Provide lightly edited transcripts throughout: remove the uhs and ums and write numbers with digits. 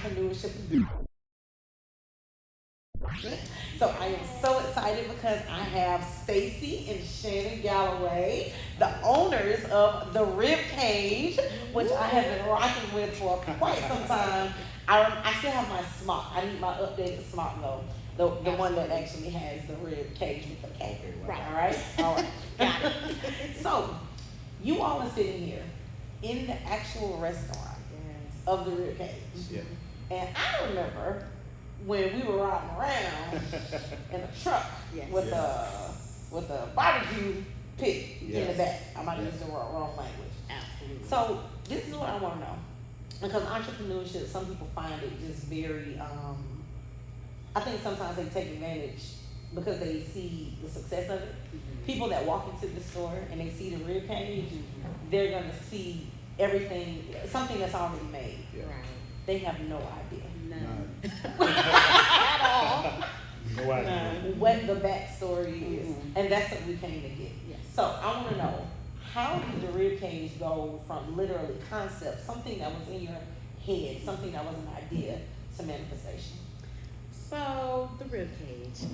entrepreneurship. So I am so excited because I have Stacy and Shannon Galloway, the owners of the Rib Cage, which I have been rocking with for quite some time. I still have my smock. I need my updated smock though. The one that actually has the rib cage with the cake. Right. All right? All right. Got it. So, you all are sitting here in the actual restaurant of the rib cage. Yeah. And I remember when we were riding around in a truck Yes. with a barbecue pit in the Yes. back. I might use the wrong language. Absolutely. So this is what I want to know, because entrepreneurship, some people find it just very. I think sometimes they take advantage because they see the success of it. Mhm. People that walk into the store and they see the rib cage, Mhm. they're gonna see everything, something that's already made. Yeah. Right. They have no idea. None. At all. No idea. What the backstory is, Mhm. and that's what we came to get. Yes. So I want to know, how did the rib cage go from literally concept, something that was in your head, something that was an idea, to manifestation? So the rib cage,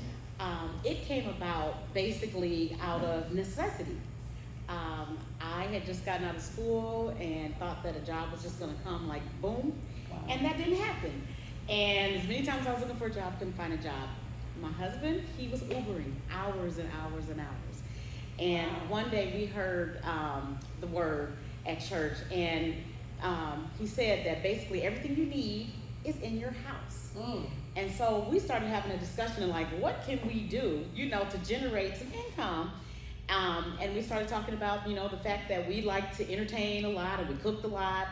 it came about basically out of necessity. I had just gotten out of school and thought that a job was just going to come like boom, Wow. and that didn't happen. And as many times I was looking for a job, couldn't find a job. My husband, he was Ubering hours and hours and hours. And Wow. one day we heard the word at church, and he said that basically everything you need is in your house. Mm. And so we started having a discussion of like, what can we do, to generate some income? And we started talking about, the fact that we like to entertain a lot and we cooked a lot.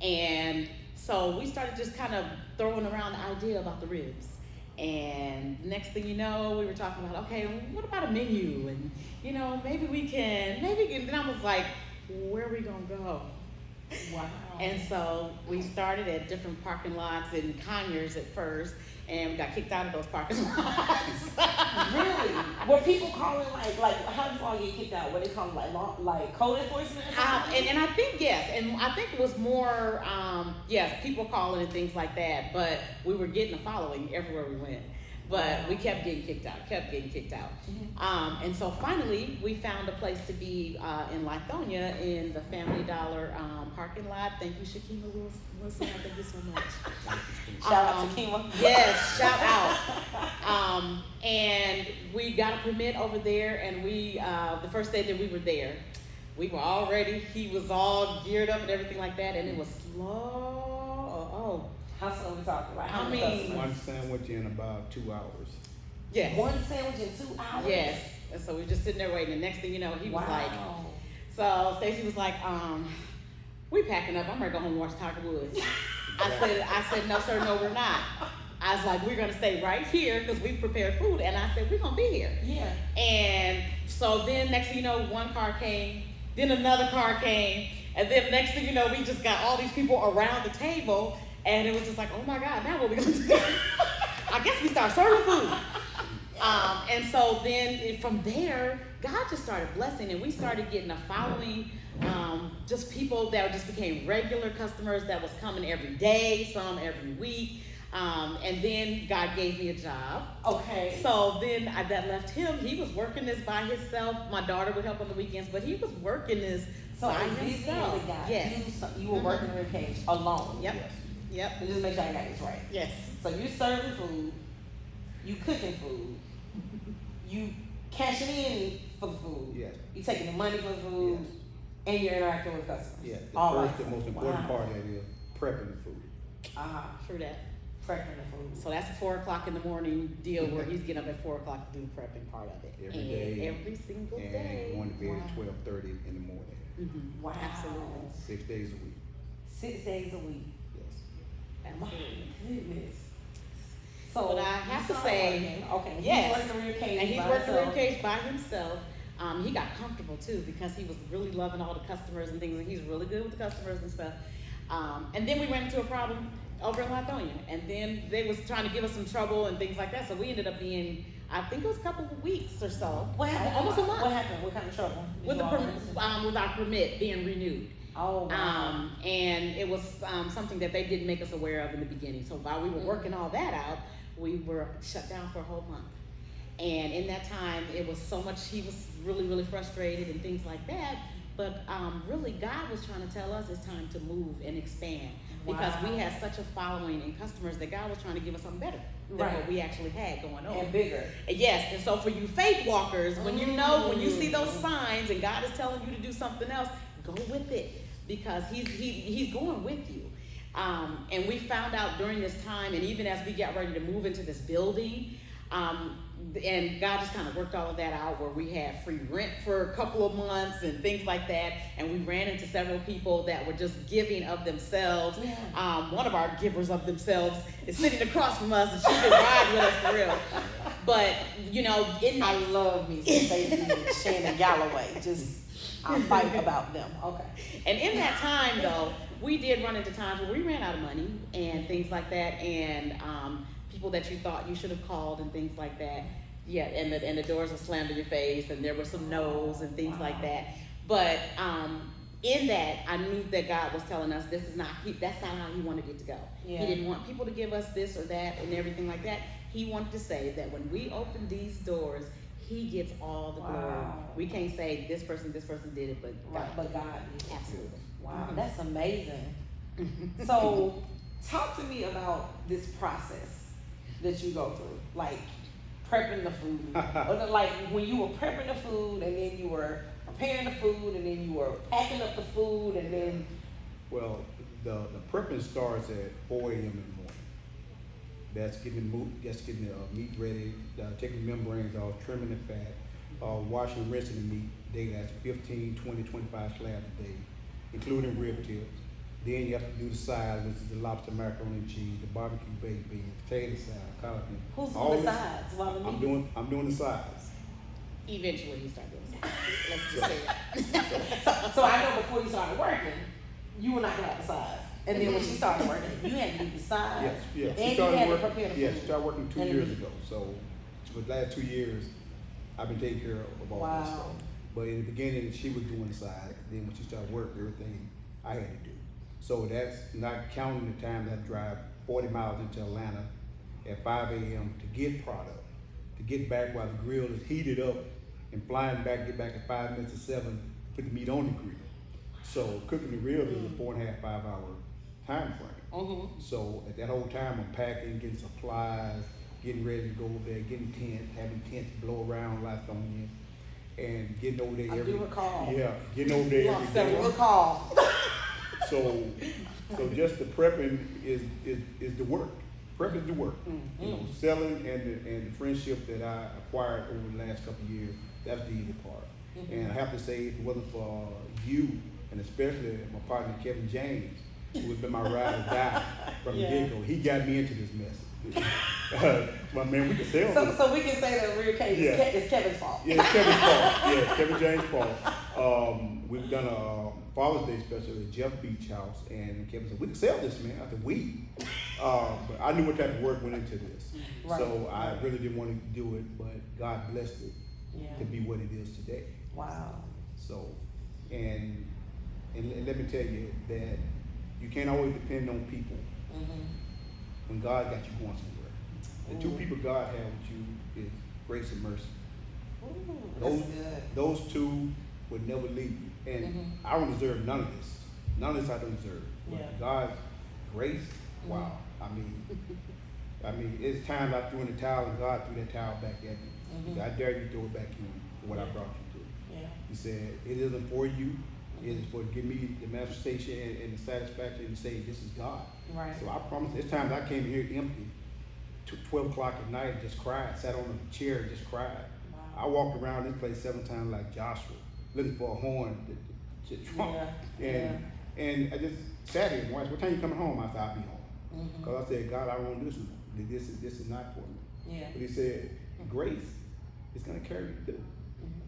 And so we started just kind of throwing around the idea about the ribs. And next thing you know, we were talking about, okay, what about a menu? And, maybe we can, then I was like, where are we gonna go? Wow. And so we started at different parking lots in Conyers at first, and we got kicked out of those parking lots. Really? Were people calling like how did you all get kicked out? What they call them, like code enforcement or something? And I think yes, and I think it was more people calling and things like that. But we were getting a following everywhere we went. But we kept getting kicked out. Mm-hmm. And so finally, we found a place to be in Lithonia in the Family Dollar parking lot. Thank you, Shakima Wilson. Thank you so much. Shout out to Kima. Yes, shout out. And we got a permit over there, and we the first day that we were there, we were all ready. He was all geared up and everything like that, and it was slow. How soon we talking about? How I many mean- customers? One sandwich in about 2 hours. Yes. One sandwich in 2 hours? Yes. And so we just sitting there waiting. The next thing you know, he was like, Wow. so Stacy was like, we packing up. I'm ready to go home and watch Tiger Woods. I said, no, sir, no, we're not. I was like, we're gonna stay right here because we've prepared food. And I said, we're gonna be here. Yeah. And so then next thing you know, one car came, then another car came, and then next thing you know, we just got all these people around the table, and it was just like, oh my God, now what we gonna do? I guess we start serving food. And so then from there, God just started blessing, and we started getting a following, just people that just became regular customers that was coming every day, some every week. And then God gave me a job. Okay. So then that left him. He was working this by himself. My daughter would help on the weekends, but he was working this So by if this himself. really got Yes. you were working in a cage alone. Yep. Yes. Yep. So just make sure I got this right. Yes. So you serving food, you cooking food, you cashing in for the food, Yes. you taking the money for the food, Yes. and you're interacting with customers. Yeah. The All first, right. the most important Wow. part of that is prepping the food. True that. Prepping the food. So that's a 4:00 in the morning deal where he's getting up at 4:00 to do the prepping part of it. Every and day. every single And day. going to bed Wow. at 12:30 in the morning. Mhm. Wow. Absolutely. 6 days a week. 6 days a week. Yes. My Absolutely. goodness. So But I have you to started say, working. Okay. yes. He's working rib cage And he's by working himself. rib cage by himself. He got comfortable too because he was really loving all the customers and things, and he's really good with the customers and stuff. And then we ran into a problem over in Lithonia, and then they was trying to give us some trouble and things like that. So we ended up being, I think it was a couple of weeks or so, What happened? almost a month, What happened? What kind of trouble? Did with you the all run into? with our permit being renewed. Oh, wow. And it was something that they didn't make us aware of in the beginning. So while we were working all that out, we were shut down for a whole month. And in that time, it was so much, he was really, really frustrated and things like that. But really, God was trying to tell us it's time to move and expand. Because we had such a following and customers that God was trying to give us something better than what we actually had going on. And bigger. Yes, and so for you faith walkers, when you know, when you see those signs and God is telling you to do something else, go with it. Because he's going with you. And we found out during this time, and even as we got ready to move into this building, and God just kind of worked all of that out where we had free rent for a couple of months and things like that. And we ran into several people that were just giving of themselves. One of our givers of themselves is sitting across from us, and she can ride with us for real. But, you know, I love me some Stacy and Shannon Galloway. I fight about them. Okay. And in that time, though, we did run into times where we ran out of money and things like that, and people that you thought you should have called and things like that. Yeah, and the doors were slammed in your face, and there were some no's and things like that. But in that, I knew that God was telling us that's not how He wanted it to go. Yeah. He didn't want people to give us this or that and everything like that. He wanted to say that when we open these doors, He gets all the glory. We can't say this person did it, but God. But God did. Absolutely. Wow, that's amazing. So, talk to me about this process that you go through, like prepping the food, or like when you were prepping the food, and then you were preparing the food, and then you were packing up the food, and then. Well, the prepping starts at 4 a.m. in the morning. That's getting the meat ready, taking the membranes off, trimming the fat, washing and rinsing the meat. That's 15, 20, 25 slabs a day, including rib tips. Then you have to do the sides, which is the lobster macaroni and cheese, the barbecue baked beans, potato salad, collard greens. Who's doing the sides while the meat? I'm doing the sides. Eventually, you start doing something. Let's just say that. So I know before you started working, you were knocking out the sides. And then when she started working, you had to do the sides. Yes. And you had to prepare the food. Yes, she started working 2 years ago. So for the last 2 years, I've been taking care of all this stuff. But in the beginning, she was doing the side. Then when she started working, everything I had to do. So that's not counting the time that I drive 40 miles into Atlanta at 5 a.m. to get product, to get back while the grill is heated up, and flying back, get back at 5 minutes to 7, put the meat on the grill. So cooking the grill is a 4.5, 5 hour time frame. So at that whole time, I'm packing, getting supplies, getting ready to go over there, getting tents, having tents blow around lights on you, and getting over there I do recall. getting over there every day. Recall. So just the prepping is the work. Prep is the work. You know, selling and the friendship that I acquired over the last couple of years, that's the easy part. And I have to say, if it wasn't for you, and especially my partner Kevin James, who has been my ride or die from the get-go, he got me into this mess. But man, we can sell. So we can say that Real Kage is Kevin's fault. Yeah, it's Kevin's fault. Yeah, it's Kevin James' fault. We've done a Father's Day special at Jeff Beach House, and Kevin said, we can sell this, man. I said, but I knew what type of work went into this. So I really didn't want to do it, but God blessed it to be what it is today. Wow. So, and let me tell you that you can't always depend on people when God got you going somewhere. The two people God had with you is grace and mercy. Those two would never leave you. And I don't deserve none of this. None of this I don't deserve. But God's grace, wow. I mean, it's times I threw in the towel and God threw that towel back at me. He said, I dare you to throw it back in for what I brought you to. He said, it isn't for you. It is for to give me the manifestation and the satisfaction and say, this is God. Right. So I promise, there's times I came here empty to 12 o'clock at night and just cried, sat on a chair and just cried. Wow. I walked around this place 7 times like Joshua, looking for a horn to trump. And I just sat here and watched, what time you coming home? I said, I'll be home. Because I said, God, I don't want this one. This is not for me. But he said, grace is going to carry you through.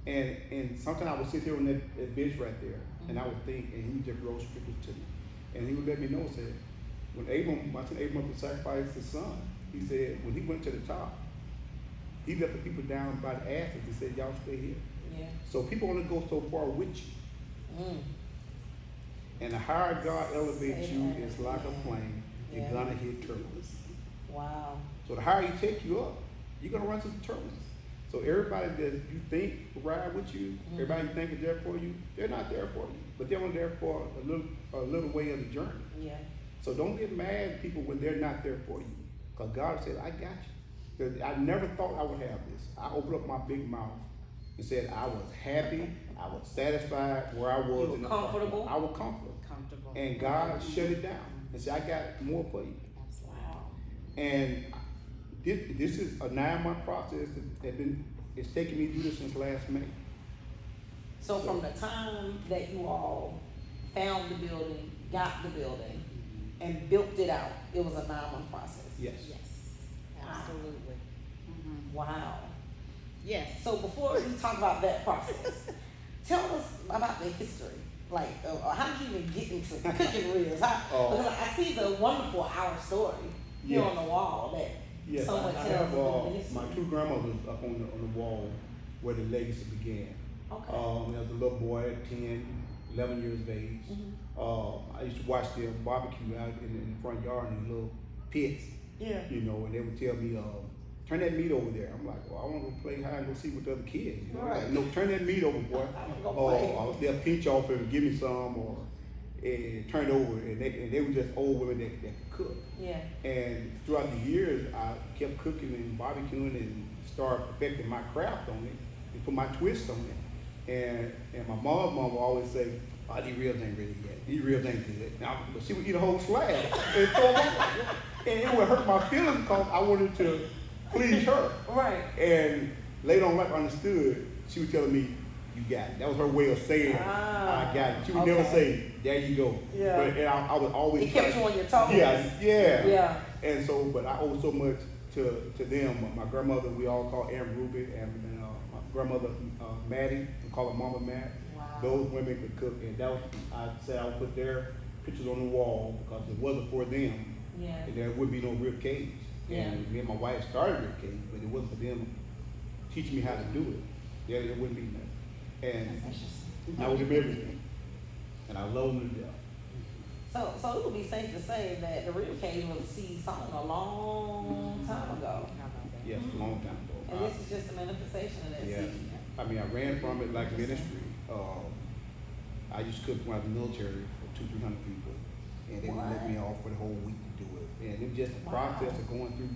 And sometimes I would sit here on that bench right there, and I would think, and he just wrote scriptures to me. And he would let me know, said, when my son Abram would sacrifice his son, he said, when he went to the top, he left the people down by the asses and said, y'all stay here. So people only go so far with you. And the higher God elevates you, it's like a plane. You're Yeah. gonna hit turbulence. Wow. So the higher you take you up, you're gonna run into turbulence. So everybody that you think will ride with you, everybody you think is there for you, they're not there for you. But they're only there for a little way of the journey. Yeah. So don't get mad at people when they're not there for you. Because God said, I got you. 'Cause I never thought I would have this. I opened up my big mouth and said I was happy, I was satisfied where I was. You were in the comfortable? I was comfortable. Comfortable. And God shut it down and said, I got more for you. Wow. And this is a 9-month process it's taken me through this since last May. So from the time that you all found the building, got the building, and built it out, it was a 9-month process. Yes. Yes, absolutely. Wow. Yes. So before we talk about that process, tell us about the history. Like, how did you even get into cooking ribs? Because I see the wonderful our story here on the wall that Yes, someone I tells have the history. my 2 grandmothers up on the wall where the legacy began. Okay. There was a little boy at 10, 11 years of age. I used to watch them barbecue out in the front yard in little pits. Yeah. You know, and they would tell me, turn that meat over there. I'm like, well, I want to go play hide and go see with the other kids. You know? Right. Like, no, turn that meat over, boy. Or they'll pinch off and give me some, or and turn it over. And they were just old women that could cook. Yeah. And throughout the years, I kept cooking and barbecuing and started perfecting my craft on it and put my twist on it. And my mom would always say, oh, these ribs ain't ready yet. These ribs ain't good. Now, but she would eat a whole slab and throw them away. And it would hurt my feelings because I wanted to please her. Right. And later on, like I understood, she was telling me, you got it. That was her way of saying, I got it. She would never say, there you go. Yeah. But and I would always It kept you on your toes. Yeah. And so, but I owe so much to them. My grandmother, we all call Aunt Ruby, and my grandmother, Maddie, we call her Mama Matt. Wow. Those women could cook, and that was, I said I would put their pictures on the wall because if it wasn't for them, Yeah. there would be no rib cage. Yeah. And me and my wife started rib cage, but it wasn't for them teaching me how to do it. There wouldn't be nothing. And That's interesting. I was them everything, and I love them to death. So it would be safe to say that the rib cage was a seed sown a long time ago. Yes, a long time ago. And this is just a manifestation of that Yeah. seed. I mean, I ran from it like ministry. I used to cook when I was in the military for 200-300 people, and they would let me off for the whole week to do it. And it was just a process of going through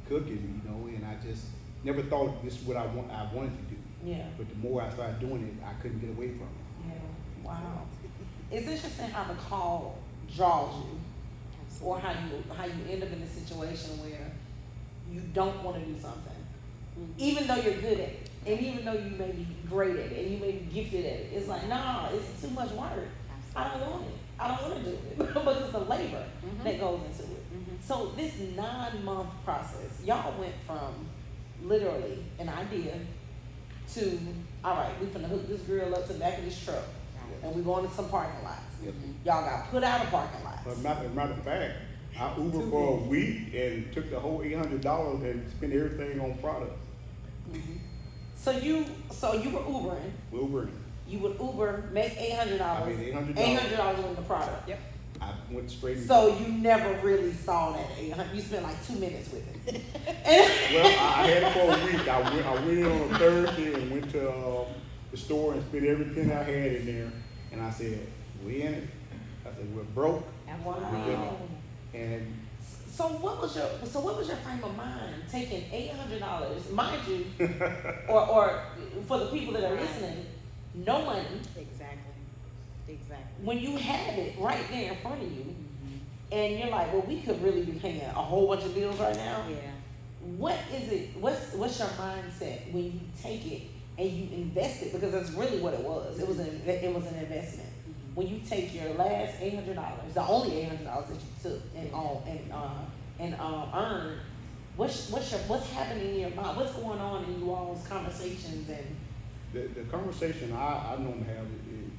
cooking, you know. And I just never thought this is what I wanted to do. Yeah. But the more I started doing it, I couldn't get away from it. Yeah. Wow. It's interesting how the call draws you, or how you end up in a situation where you don't want to do something, even though you're good at it, and even though you may be great at it, and you may be gifted at it. It's like, nah, it's too much work. I don't want it. I don't want to do it because it's the labor that goes into it. So this 9-month process, y'all went from literally an idea to, all right, we finna hook this grill up to the back of this truck, and we going to some parking lots. Yes. Y'all got put out of parking lots. But matter of fact, I Ubered for a week and took the whole $800 and spent everything on products. So you were Ubering. We Ubered. You would Uber, make $800. I made $800. $800 on the product. Yep. I went straight into So you never really saw that 800. You spent like 2 minutes with it. Well, I had it for a week. I went in on a Thursday and went to the store and spent every penny I had in there. And I said, we in it. I said, we're broke. Wow. And So what was your frame of mind taking $800, mind you, or for the people that are listening, no money. Exactly. When you have it right there in front of you, and you're like, well, we could really be paying a whole bunch of bills right now. Yeah. What is it? What's your mindset when you take it and you invest it? Because that's really what it was. It was an investment. When you take your last $800, the only $800 that you took and earned, what's happening in your mind? What's going on in you all's conversations and the conversation I normally have is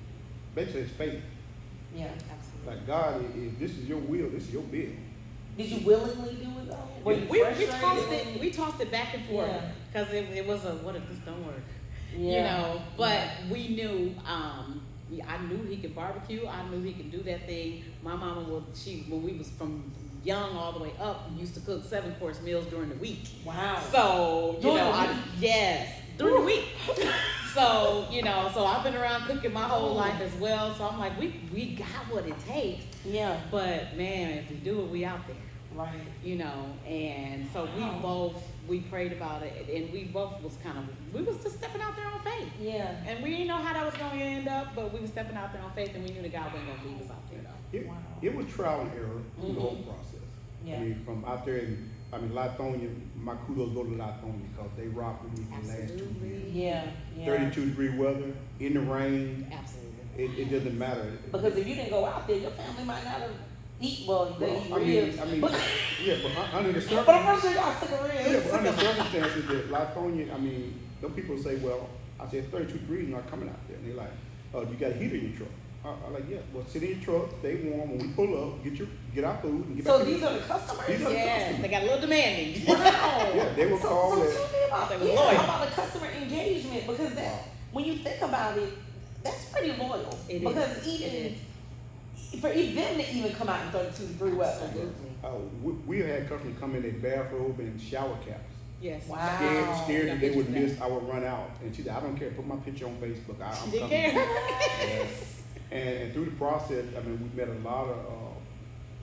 basically it's faith. yeah. Absolutely. Like, God, if this is your will, this is your bill. Did you willingly do it though? Were you We frustrated? we tossed it back and forth Yeah. because it was a what if this don't work? Yeah. You know, but we knew I knew he could barbecue. I knew he could do that thing. My mama when we was from young all the way up, used to cook 7-course meals during the week. Wow. So, During the week? yes, during the week. So, so I've been around cooking my whole life as well. So I'm like, we got what it takes. Yeah. But man, if we do it, we out there. Right. And so we prayed about it, and we both was we was just stepping out there on faith. Yeah. And we didn't know how that was going to end up, but we were stepping out there on faith, and we knew that God wasn't going to leave us out there, though. It was trial and error through the whole process. Yeah. I mean, from out there Lithonia, my kudos go to Lithonia because they rocked with me for the last 2 years. Yeah. 32-degree weather, in the rain. Absolutely. It doesn't matter. Because if you didn't go out there, your family might not have eat they eat ribs. But under the circumstances. But I'm sure y'all sick of ribs. Yeah, but under the circumstances that Lithonia, some people say, well, I said 32 degrees not coming out there. And they're like, oh, you got a heater in your truck. I'm like, yeah, well, sit in your truck, stay warm. When we pull up, get our food and get back. So these are the customers? These are the customers. They got a little demanding. Wow. Yeah, they will call So it. tell me about, They was loyal. how about the customer engagement? Because when you think about it, that's pretty loyal. It is. Because even for them to even come out in 32-degree weather. We had customers come in their bathrobe and shower caps. Yes. Wow. Scared that they would miss, I would run out. And she said, I don't care, put my picture on Facebook. I'm Didn't coming. care. And through the process, we met a lot of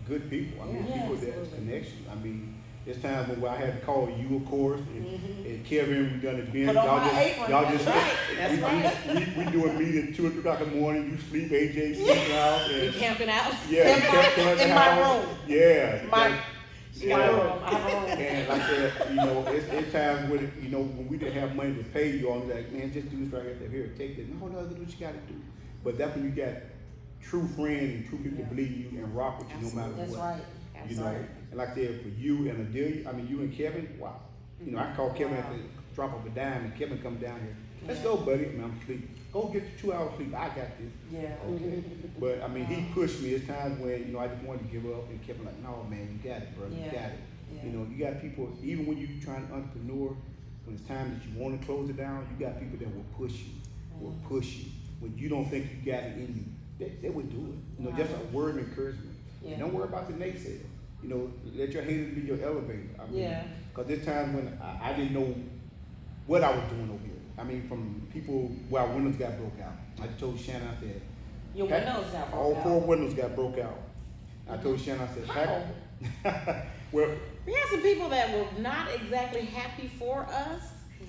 good people. People that's connections. There's times when I had to call you, of course, and Kevin, we done it then. Put on my apron. Y'all just That's right. We do a meeting at 2 or 3 o'clock in the morning. You sleep, AJ sleeping out. We camping out. Yeah, In my room. Yeah. My room. I have a room. And like I said, it's times when we didn't have money to pay you, all like, man, just do this right here, take this. No, do what you got to do. But that's when you got true friends and true people that believe you and rock with you no matter That's what. right. And like I said, for you and Adelia, you and Kevin, wow. I call Kevin at the drop of a dime, and Kevin come down here. Let's go, buddy. I'm asleep. Go get your 2 hours sleep. I got this. Yeah. Okay. But he pushed me. It's times when I just wanted to give up, and Kevin like, no, man, you got it, bro. You got it. Yeah. You got people. Even when you trying to entrepreneur, when it's time that you want to close it down, you got people that will push you. Will push you when you don't think you got it in you. They would do it. Just a word of encouragement. Yeah. Don't worry about the naysayers. Let your haters be your elevator. Because there's times when I didn't know what I was doing over here. From people where our windows got broke out. I told Shannon, I said, your windows got broke all out. 4 windows got broke out. I told Shannon, I said, well, we had some people that were not exactly happy for us.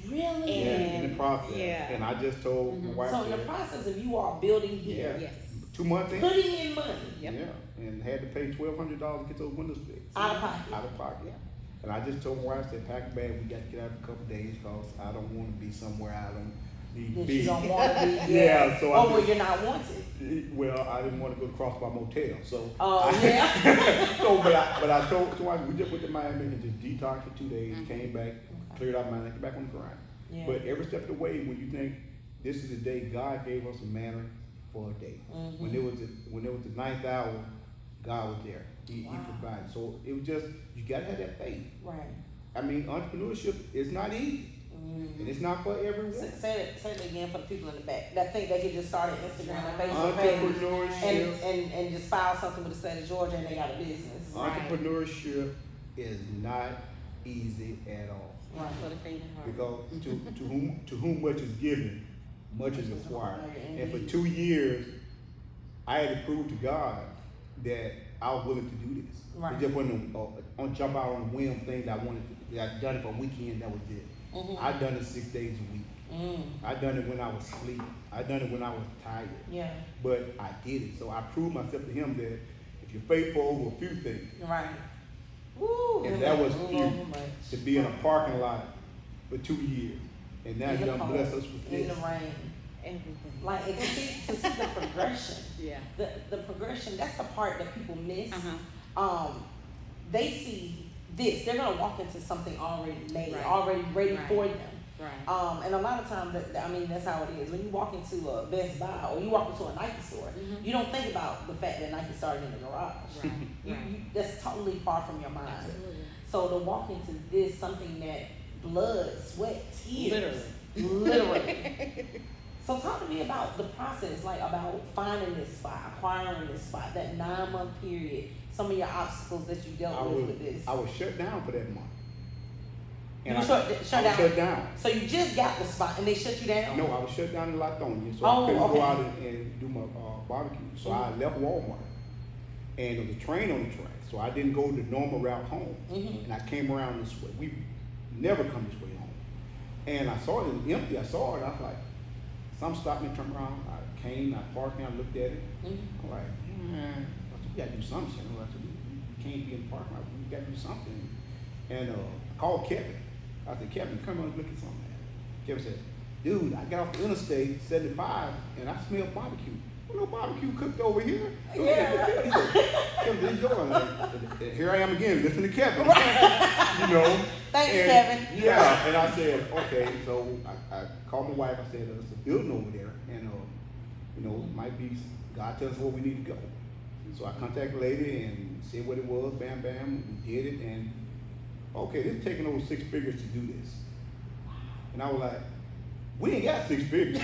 Really? in the process. Yeah. And I just told my wife. So in the process of you all building here, Yes. 2 months in. putting in money Yep. Yeah, and had to pay $1,200 to get those windows fixed. out of pocket. Out of pocket. Yeah. And I just told my wife, I said, pack a bag, we got to get out in a couple of days because I don't want to be somewhere I don't need to That be. you don't want to be. Yeah, so I where just- you're not wanted. Well, I didn't want to go across my motel, so. Oh, yeah. So, but I told my wife, we just went to Miami and just detoxed for 2 days, came back, cleared our mind, get back on the grind. Yeah. But every step of the way, when you think this is the day God gave us a manner for a day. When it was the 9th hour, God was there. He provided. So it was just, you gotta have that faith. Right. Entrepreneurship is not easy. And it's not for everyone. Say it again for the people in the back that think they can just start an Instagram and Facebook page Entrepreneurship. and just file something with the state of Georgia and they got a business. Entrepreneurship is not easy at all. Right. For the faint of heart. Because to whom much is given, much is required. And for Indeed. 2 years, I had to prove to God that I was willing to do this. Right. It just wasn't on jump out on a whim thing that I wanted to. That I'd done it for a weekend. That was it. I done it 6 days a week. I done it when I was asleep. I done it when I was tired. Yeah. But I did it. So I proved myself to Him that if you're faithful over a few things, Right. Woo. and that was Move few, over much. to be in a parking lot for 2 years, and now In you the done cold, bless us with in this. the rain. Everything. Like and to see the progression. Yeah. The progression, that's the part that people miss. Uh-huh. They see this, they're gonna walk into something already made, Right. already ready Right. for them. Right. And a lot of times, that's how it is. When you walk into a Best Buy or you walk into a Nike store, you don't think about the fact that Nike started in the garage. Right. You, Right. that's totally far from your mind. Absolutely. So to walk into this, something that blood, sweat, tears, Literally. literally. So talk to me about the process, like about finding this spot, acquiring this spot, that 9-month period, some of your obstacles that you dealt with this. I was shut down for that month. You I shut was down? shut down. So you just got the spot and they shut you down? No, I was shut down in Latonia, so Oh, I couldn't okay. go out and do my barbecue. So I left Walmart, and there was a train on the track, so I didn't go the normal route home, and I came around this way. We never come this way home, and I saw it was empty. I saw it. I was like, something stopped me, turned around. I came, I parked, and I looked at it. I'm like, man, we gotta do something. I said, we can't be in the parking lot. We gotta do something. And I called Kevin. I said, Kevin, come on, look at something. Kevin said, dude, I got off the interstate 75 and I smelled barbecue. Well, no barbecue cooked over here. Yeah. He said, Kevin, this is yours. And here I am again, listening to Kevin. You know. Thanks, and, Kevin. Yeah, and I said, okay. So I called my wife. I said, there's a building over there, and you know, it might be God tells us where we need to go. So I contacted the lady and said what it was. Bam, bam. We did it, and okay, it's taking over 6 figures to do this. And I was like, we ain't got 6 figures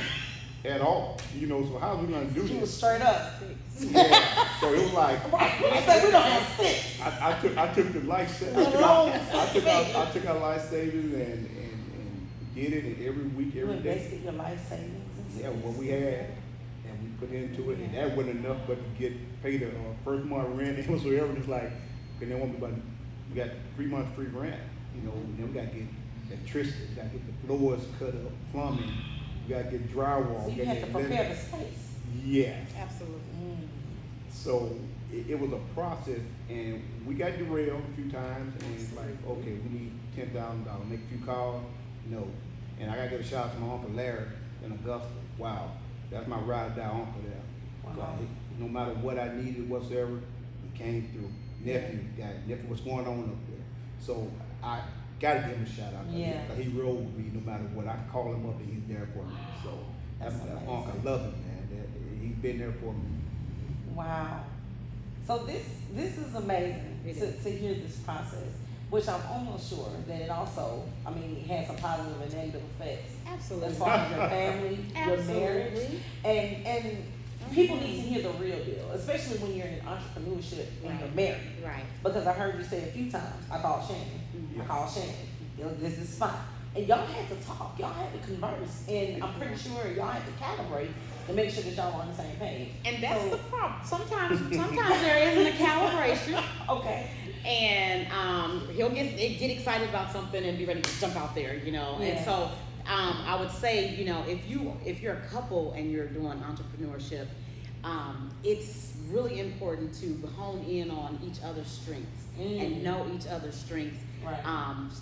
at all. You know, so how are we gonna do You was this? straight up. Yeah. So it was like I said we don't have 6. I took the life savings. I took our life savings and did it, and every week, You every day. invested your life savings into Yeah, this. what we had, and we put into it, and that wasn't enough but to get paid the first month rent and whatsoever. It's like, and then we got 3 months free rent, you know, and then we got to get electricity, we got to get the floors cut up, plumbing, we got to get drywall. So you had to prepare the space. Yeah. Absolutely. So it was a process, and we got derailed a few times, and it's like, okay, we need $10,000, make a few calls, no. And I got to give a shout out to my Uncle Larry in Augusta. Wow, that's my ride or die uncle there. Wow. No matter what I needed whatsoever, he came through. Nephew, what's going on up there? So I gotta give him a shout out. Yeah. He rode with me no matter what. I can call him up and he's there for me. So that's That's that amazing. uncle. I love him, man. He's been there for me. Wow. So this is amazing to hear this process, which I'm almost sure that it also, I mean, it has some positive and negative effects. Absolutely. As far as your family, your marriage, and people need to hear the real deal, especially when you're in entrepreneurship and you're married. Right. Because I heard you say a few times, I called Shannon. I called Shannon. You know, this is fine. And y'all had to talk. Y'all had to converse. And I'm pretty sure y'all had to calibrate to make sure that y'all were on the same page. And that's the problem. Sometimes there isn't a calibration. Okay. And he'll get excited about something and be ready to jump out there, you know. Yeah. And so I would say, you know, if you're a couple and you're doing entrepreneurship, it's really important to hone in on each other's strengths and know each other's strengths. Right.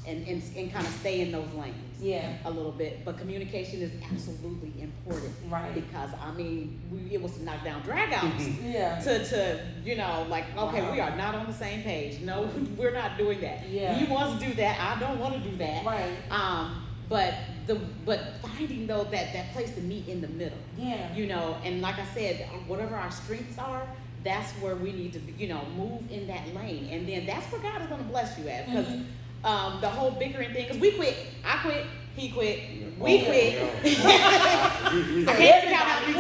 And kind of stay in those lanes. Yeah. A little bit, but communication is absolutely important. Right. Because I mean, it was to knock down dragouts. Yeah. To you know, like, okay, Wow. we are not on the same page. No, we're not doing that. Yeah. He wants to do that. I don't want to do that. Right. But finding though that place to meet in the middle. Yeah. You know, and like I said, whatever our strengths are, that's where we need to, you know, move in that lane, and then that's where God is going to bless you at. Because the whole bickering thing, because we quit, I quit, he quit, we quit. I can't figure out how to be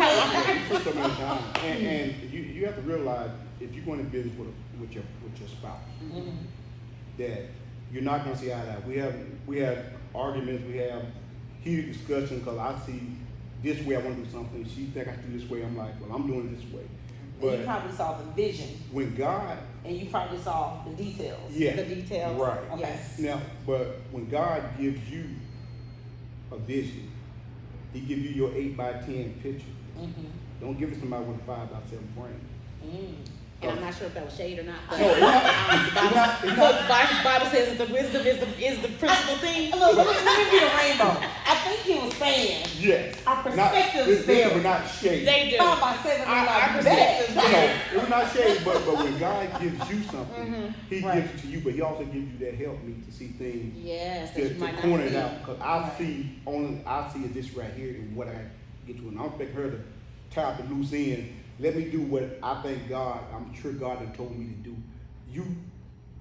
You so many times, and you have to realize if you're going to business with your spouse, that you're not going to see eye to eye. We have arguments, we have heated discussion because I see this way I want to do something. She think I should do this way. I'm like, well, I'm doing it this way. And you probably saw the vision, When God, and you probably saw the details. yeah, The details. right. Okay. Yes. Now, but when God gives you a vision, He gives you your 8x10 picture. Don't give it to somebody with a 5x7 frame. And I'm not sure if that was shade or not. But, No, it's not. the Bible says that the wisdom is the principal thing. Look, let me be the rainbow. I think he was saying Yes. our perspectives This vary. was not shade. They do. 5x7 Our like perspectives that. vary. It was not shade, but when God gives you something, He Right. gives it to you, but He also gives you that help me to see things, Yes, that to you might not corner it see. out. Because I see it this right here and what I get to. And I don't expect her to tie up the loose end. Let me do what I think I'm sure God had told me to do. You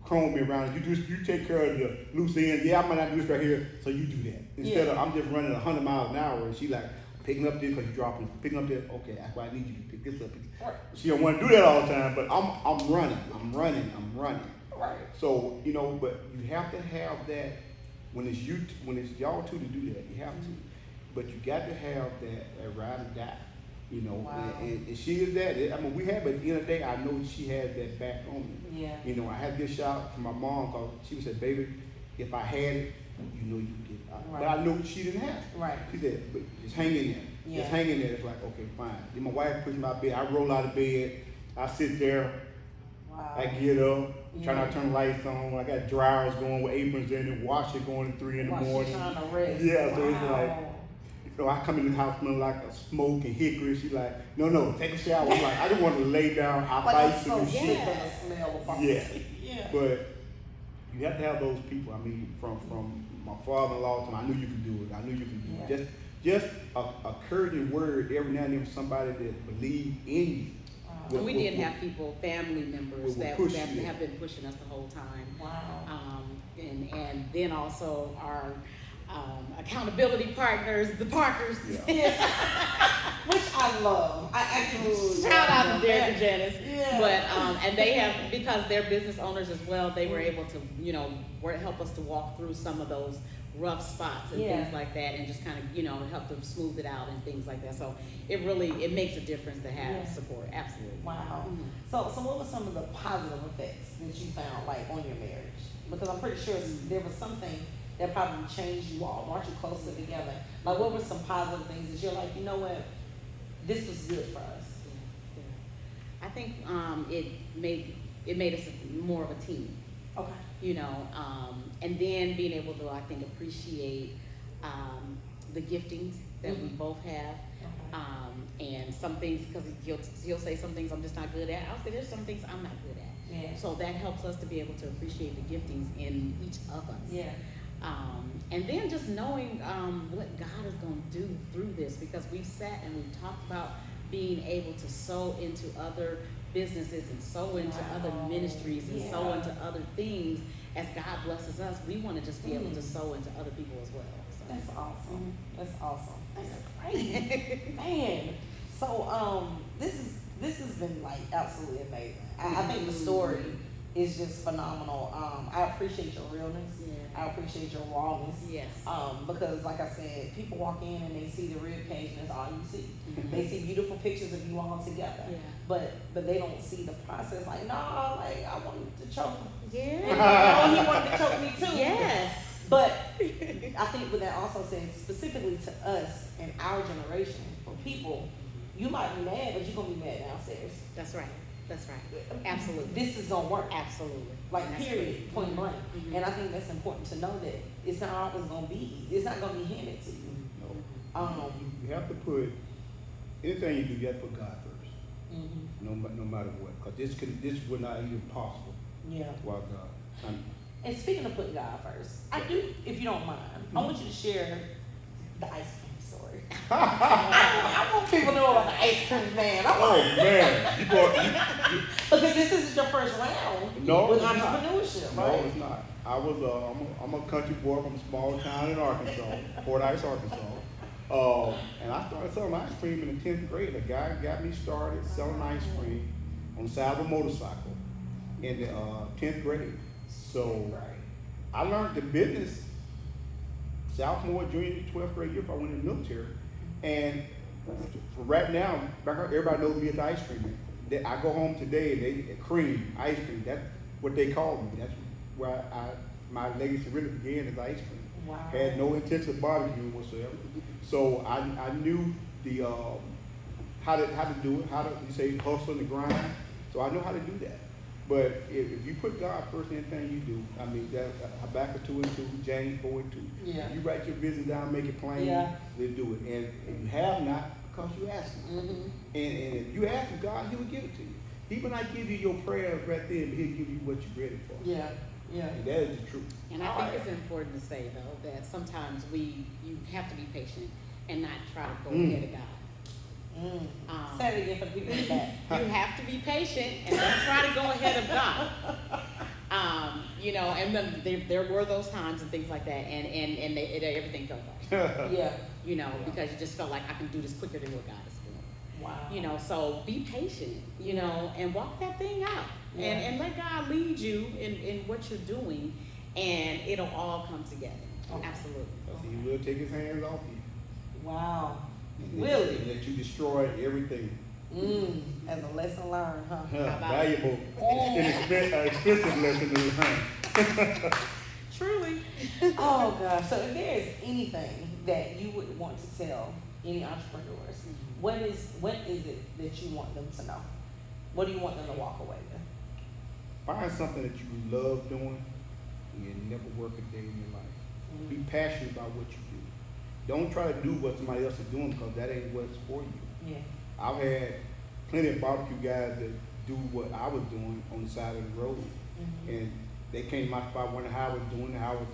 comb me around, you take care of the loose end. Yeah, I might not do this right here, so you do that. Instead of I'm just running 100 miles an hour and she like, picking up this because you're dropping, picking up this. Okay, that's why I need you to pick this up. Right. She don't want to do that all the time, but I'm running. Right. So but you have to have that when it's y'all two to do that. You have to, but you got to have that ride or die. Wow. And she is that. I mean, we have, but at the end of the day, I know she had that back on me. Yeah. I had to get a shout out to my mom because she said, "Baby, if I had it, you could get it." Right. But I knew she didn't have it. Right. She said, "But just hang in there. Yeah. Just hang in there." It's like, okay, fine. Then my wife pushed my bed. I roll out of bed. I sit there. Wow. I get up. Yeah. Try not to turn the lights on. I got dryers going with aprons in it. Washer going at 3 in the While she's morning. trying to rest. Yeah, so it's Wow. like. I come in the house smelling like a smoke and hickory. She's like, no, take a shower. I'm like, I just want to lay down. I Like, bite I'm some so shit. sick of the smell of barbecue. Yeah. But you have to have those people. I mean, from my father-in-law to I knew you could do it. I knew you could do it. Just a encouraging word every now and then from somebody that believed in you. Wow. And we did have people, family members that have been pushing us the whole time. Wow. And then also our accountability partners, the Parkers. Yes. Which I love. I actually Shout out to Derek and Janice. Yeah. But and they have, because they're business owners as well, they were able to help us to walk through some of those rough spots and things like that, and just kind of help them smooth it out and things like that. So it makes a difference to have support. Absolutely. Wow. Mm-hmm. So what were some of the positive effects that you found like on your marriage? Because I'm pretty sure there was something that probably changed you all, brought you closer together. Like, what were some positive things that you're like, you know what, this was good for us? I think it made us more of a team. Okay. And then being able to, I think, appreciate the giftings that we both have. And some things, because he'll say some things I'm just not good at. I'll say there's some things I'm not good at. Yeah. So that helps us to be able to appreciate the giftings in each of us. Yeah. And then just knowing what God is going to do through this, because we've sat and we've talked about being able to sow into other businesses and sow into other ministries and sow into other things. As God blesses us, we want to just be able to sow into other people as well. So. That's awesome. That's awesome. That's great. Man. So this has been like absolutely amazing. I think the story is just phenomenal. I appreciate your realness. I appreciate your rawness. Yes. Because like I said, people walk in and they see the rib cage and that's all you see. They see beautiful pictures of you all together. Yeah. But they don't see the process. Like, no, like I wanted to choke him. Yeah. And he wanted to choke me too. Yes. But I think what that also says specifically to us and our generation, for people, you might be mad, but you're gonna be mad downstairs. That's right. That's right. Absolutely. This is gonna work. Absolutely. Like That's period, right. point blank. Mhm. And I think that's important to know that it's not always gonna be easy. It's not gonna be handed to you. No. You have to put anything you do. You have to put God first, no matter what, because this would not even possible Yeah. without God. And speaking of putting God first, I do, if you don't mind, I want you to share the ice cream story. I want people to know about the ice cream man. Man, Because this is your first round with entrepreneurship, right? No, it's not. I'm a country boy from a small town in Arkansas, Fordyce, Arkansas. And I started selling ice cream in the 10th grade. A guy got me started selling ice cream on the side of a motorcycle in the 10th grade. So I learned the business sophomore, junior, 12th grade year if I went in the military. And for right now, everybody knows me as the ice cream man. I go home today and cream, ice cream, that's what they call me. That's where my legacy really began as ice cream. Wow. Had no intention of barbecuing whatsoever. So I knew the how to do it, how to, you say, hustle and the grind. So I know how to do that. But if you put God first in anything you do, I mean, that's Habakkuk 2:2, James 4:2. Yeah. You write your vision down, make it plain, then do it. And if you have not, because you ask him. And if you ask him, God, he will give it to you. He will not give you your prayers right there, but he'll give you what you're ready for. Yeah. Yeah. And that is the truth. And I think it's important to say, though, that sometimes you have to be patient and not try to go ahead of God. Say it again for the people in the back. You have to be patient and don't try to go ahead of God. You know, and then there were those times and things like that, and everything felt right. Yeah. You know, because you just felt like I can do this quicker than what God is doing. Wow. You know, so be patient, you know, and walk that thing out. Yeah. And let God lead you in what you're doing, and it'll all come together. Okay. Absolutely. He will take his hands off you. Wow. And Really? And let you destroy everything. As a lesson learned, huh? Valuable, expensive lesson to learn. Truly. Oh gosh. So if there is anything that you would want to tell any entrepreneurs, what is it that you want them to know? What do you want them to walk away with? Find something that you love doing and you never work a day in your life. Be passionate about what you do. Don't try to do what somebody else is doing because that ain't what's for you. Yeah. I've had plenty of barbecue guys that do what I was doing on the side of the road. And they came to my spot wondering how I was doing, how I was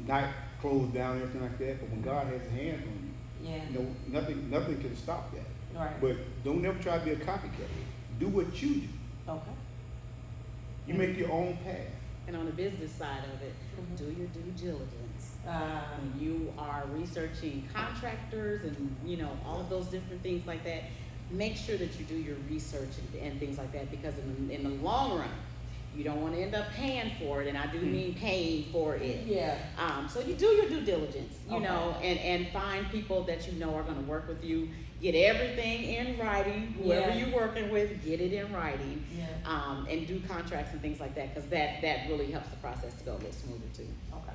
not closed down and everything like that. But when God has his hands on you, Yeah. you know, nothing can stop that. Right. But don't ever try to be a copycat. Do what you do. Okay. You make your own path. And on the business side of it, do your due diligence. When you are researching contractors and, you know, all of those different things like that, make sure that you do your research and things like that, because in the long run, you don't want to end up paying for it, and I do mean paying for it. Yeah. So you do your due diligence, you Okay. know, and find people that you know are going to work with you. Get everything in writing. Whoever Yeah. you're working with, get it in writing. Yeah. And do contracts and things like that, because that really helps the process to go a little smoother too. Okay.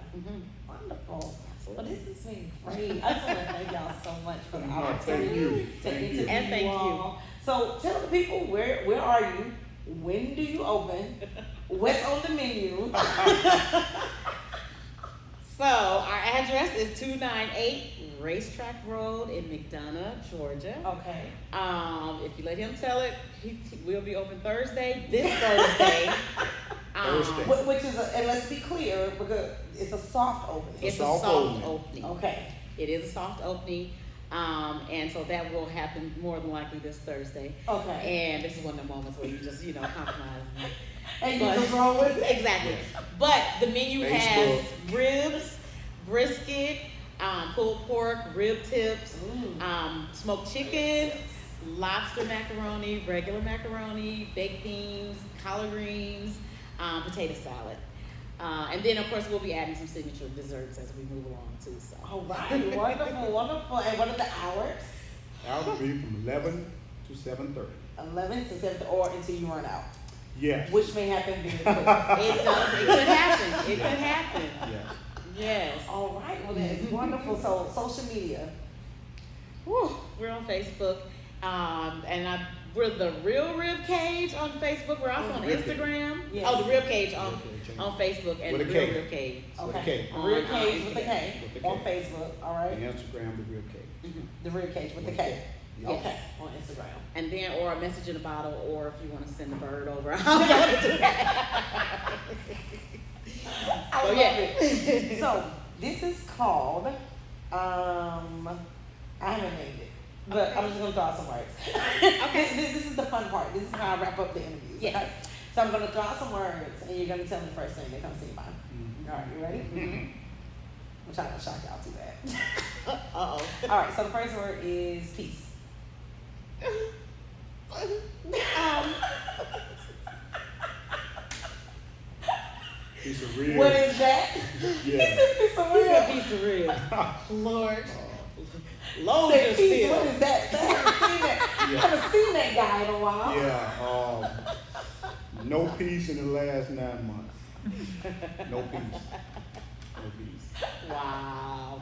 Wonderful. Well, Absolutely. this has been great. I just want to thank y'all so much for the Thank opportunity you. to interview And thank you. all. So tell the people where are you? When do you open? What's on the menu? So our address is 298 Racetrack Road in McDonough, Georgia. Okay. If you let him tell it, he will be open Thursday, this Thursday. Thursday. Which is and let's be clear, because it's a soft opening. It's a soft soft opening. opening. Okay. It is a soft opening. And so that will happen more than likely this Thursday. Okay. And this is one of the moments where you just, you know, compromise. And you But- just roll with it? Exactly. But the menu has Facebook. ribs, brisket, pulled pork, rib tips, smoked chicken, lobster macaroni, regular macaroni, baked beans, collard greens, potato salad. And then, of course, we'll be adding some signature desserts as we move along, too. So. All right. Wonderful, wonderful. And what are the hours? I'll be from 11 to 7:30. 11 to 7 or until you run out. Yes. Which may happen very quick. It does. It could happen. It could happen. Yes. Yes. All right. Well, that is wonderful. So, social media. Whew, we're on Facebook, and we're the Real Rib Cage on Facebook. We're also on Rib Cage. Instagram. Yes. Oh, the Rib Cage on Rib Cage. Facebook and With the a Real K. Rib Cage. With a Okay. K. On, Real Cage with a Instagram. K With a K. on Facebook. All right. And Instagram, the real cake. The Real Cage with a With a K. K. Yes. Okay. On Instagram. And then, or a message in a bottle, or if you want to send a bird over. I don't know what to do. I So, love yeah. it. So this is called I haven't named it, but I'm just gonna draw some words. Okay. This is the fun part. This is how I wrap up the interviews. Yes. Okay? So I'm gonna draw some words, and you're gonna tell me the first thing that comes to your mind. All right, you ready? I'm trying to shock y'all too bad. Uh-oh. All right. So the first word is peace. Piece of real. What is that? Yeah. Piece of He's a real. piece of rib. Lord. Say Lord, just peace. still. What is that? I haven't seen that. I Yeah. haven't seen that guy in a while. Yeah. No peace in the last 9 months. No peace. No peace. Wow.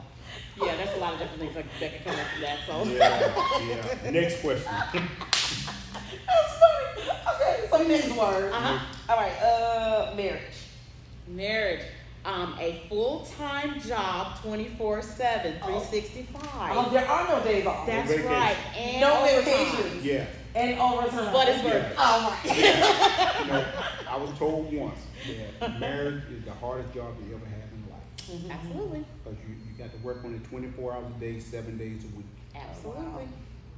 Yeah, that's a lot of different things that can come up from that. So. Yeah. Next question. That's funny. Okay, so next word. Uh-huh. All right, marriage. Marriage. A full-time job, 24/7, 365. Oh, there are no days off. That's vacation. right. And No overtime. vacations. Yeah. And overtime. But it's worth Yeah. it. Oh, right. You know, I was told once that marriage is the hardest job you ever have in life. Absolutely. Because you got to work on it 24 hours a day, 7 days a week. Absolutely.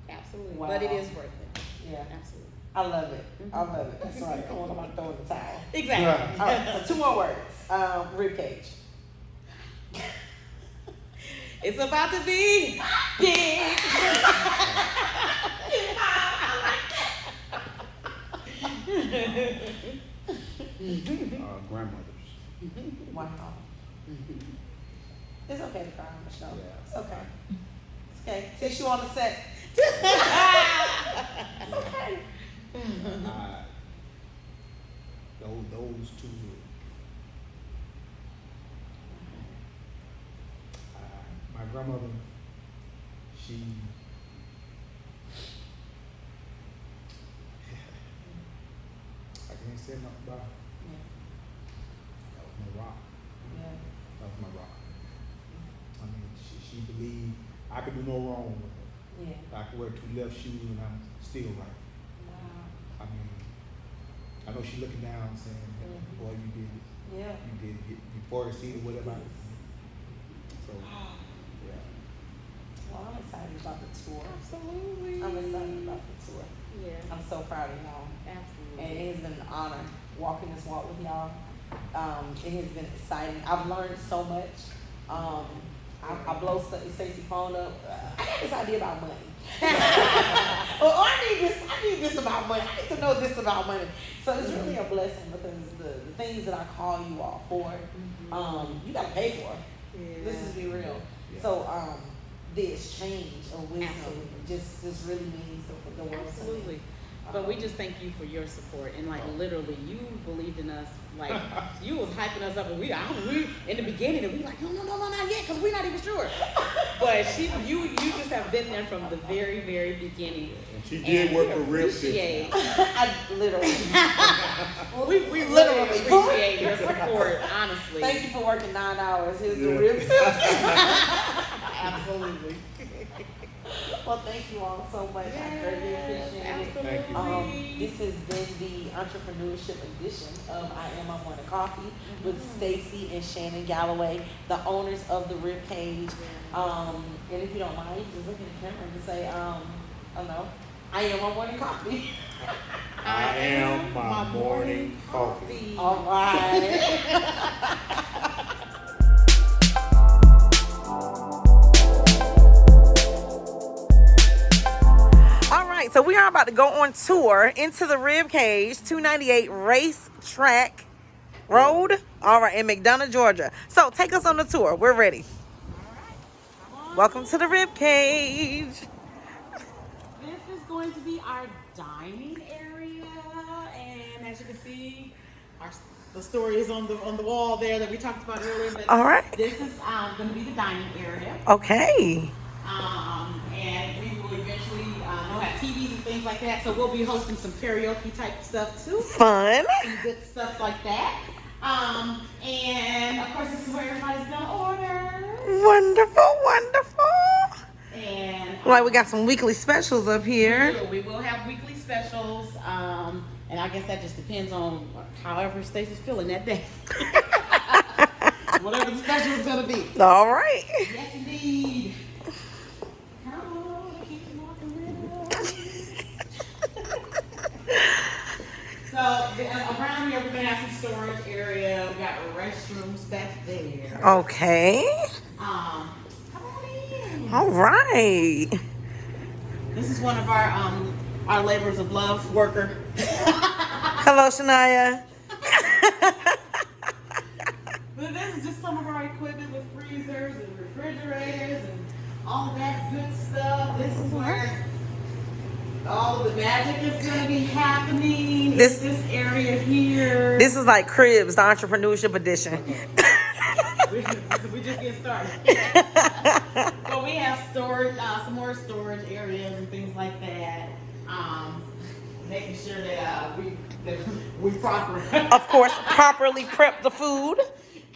Absolutely. Wow. But it is worth it. Yeah. Absolutely. I love it. I love it. That's right. I want to throw in the towel. Exactly. All right, so 2 more words. Rib cage. It's about to be big. Grandmothers. Wow. It's okay to cry on the show. Yeah. It's okay. It's okay. Since you on the set. It's okay. Those two. My grandmother, she. I can't say nothing about her. Yeah. That was my rock. Yeah. That was my rock. I mean, she believed I could do no wrong with her. Yeah. I could wear 2 left shoes and I'm still right. Wow. I mean, I know she's looking down saying, boy, you did it. Yeah. You did it. You succeeded, whatever. So, yeah. Well, I'm excited about the tour. Absolutely. I'm excited about the tour. Yeah. I'm so proud of y'all. Absolutely. And it has been an honor walking this walk with y'all. It has been exciting. I've learned so much. I blow Stacy's phone up. I got this idea about money. Or I need this about money. I need to know this about money. So it's really a blessing because the things that I call you all for, you gotta pay for. Yeah. Let's just be real. Yeah. So the exchange of wisdom Absolutely. just really means the world to me. Absolutely. But we just thank you for your support and like literally you believed in us, like you was hyping us up and we in the beginning and we like no not yet because we're not even sure. But you just have been there from the very beginning. And she did work for Rib appreciate. I literally. we literally appreciate your support, honestly. Thank you for working 9 hours. Here's the Yeah. ribs. Absolutely. Well, thank you all so much. I greatly appreciate it. Absolutely. This has been the entrepreneurship edition of I Am I'm Morning Coffee with Stacy and Shannon Galloway, the owners of the Rib Cage. And if you don't mind, you just look at the camera and say, I don't know, I am my morning coffee. I am my morning coffee. All right. So we are about to go on tour into the Rib Cage, 298 Racetrack Road, all right, in McDonough, Georgia. So take us on the tour. We're ready. All right, Welcome to the Rib Cage. This is going to be our dining area, and as you can see, the story is on the wall there that we talked about earlier. But All right. This is going to be the dining area. Okay. And we will eventually have TVs and things like that. So we'll be hosting some karaoke type stuff too. Fun. Some good stuff like that. And of course, this is where everybody's gonna order. Wonderful. And Like we got some weekly specials up here. we will have weekly specials. And I guess that just depends on however Stacy's feeling that day. Whatever the special is gonna be. All right. Yes, indeed. Come on, keep walking with us. So around here, we're gonna have some storage area. We got restrooms back there. Okay. Come on in. All right. This is one of our labors of love worker. Hello, Shania. But this is just some of our equipment with freezers and refrigerators and all that good stuff. This is where all of the magic is going to be happening. This area here. This is like Cribs, the entrepreneurship edition. we just get started. But we have storage, some more storage areas and things like that. Making sure that we proper. Of course, properly prep the food.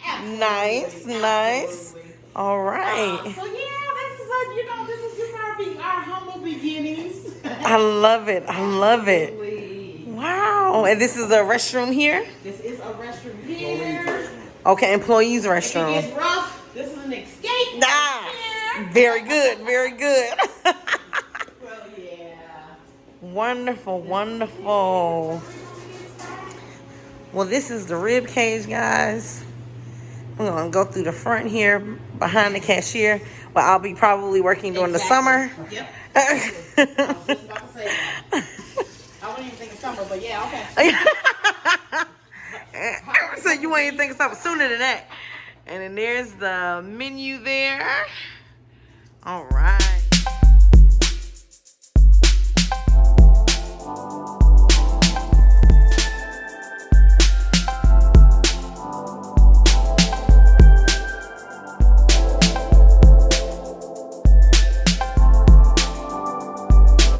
Absolutely, Nice. absolutely. All right. So yeah, this is just our humble beginnings. I love it. Absolutely. Wow. And this is a restroom here? This is a restroom here. Okay, employees If it restroom. gets rough, this is an escape. Ah, Right here. very good. Well, yeah. Wonderful, wonderful. Well, this is the rib cage, guys. I'm gonna go through the front here, behind the cashier, where I'll be probably working during the summer. Yep. I was just about to say that. I wouldn't even think of summer, but yeah, okay. So you ain't think of something sooner than that. And then there's the menu there. All right.